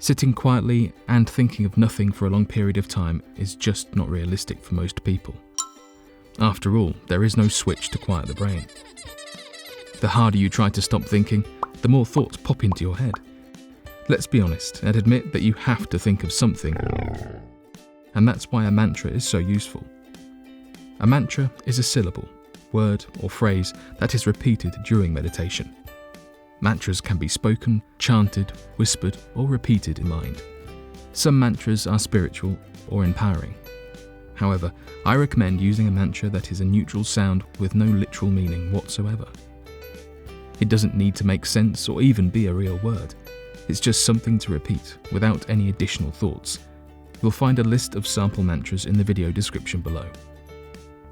Sitting quietly and thinking of nothing for a long period of time is just not realistic for most people. After all, there is no switch to quiet the brain. The harder you try to stop thinking, the more thoughts pop into your head. Let's be honest and admit that you have to think of something. And that's why a mantra is so useful. A mantra is a syllable, word, or phrase that is repeated during meditation. Mantras can be spoken, chanted, whispered, or repeated in mind. Some mantras are spiritual or empowering. However, I recommend using a mantra that is a neutral sound with no literal meaning whatsoever. It doesn't need to make sense or even be a real word. It's just something to repeat without any additional thoughts. You'll find a list of sample mantras in the video description below.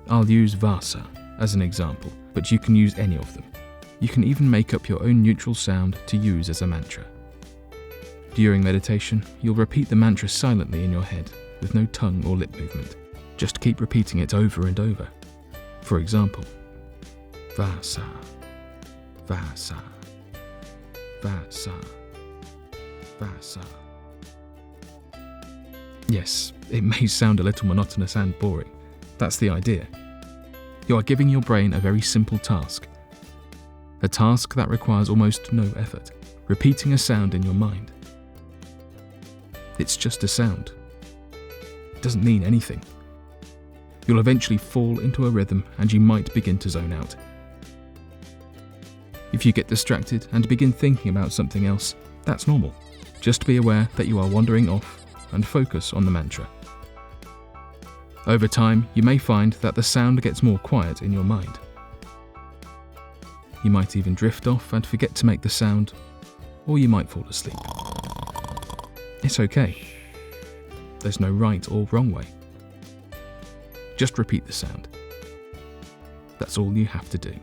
I'll use Vasa as an example, but you can use any of them. You can even make up your own neutral sound to use as a mantra. During meditation, you'll repeat the mantra silently in your head with no tongue or lip movement. Just keep repeating it over and over. For example, Vasa, Vasa, Vasa, Vasa. Yes, it may sound a little monotonous and boring. That's the idea. You are giving your brain a very simple task. A task that requires almost no effort, repeating a sound in your mind. It's just a sound. It doesn't mean anything. You'll eventually fall into a rhythm and you might begin to zone out. If you get distracted and begin thinking about something else, that's normal. Just be aware that you are wandering off and focus on the mantra. Over time, you may find that the sound gets more quiet in your mind. You might even drift off and forget to make the sound, or you might fall asleep. It's okay. There's no right or wrong way. Just repeat the sound. That's all you have to do.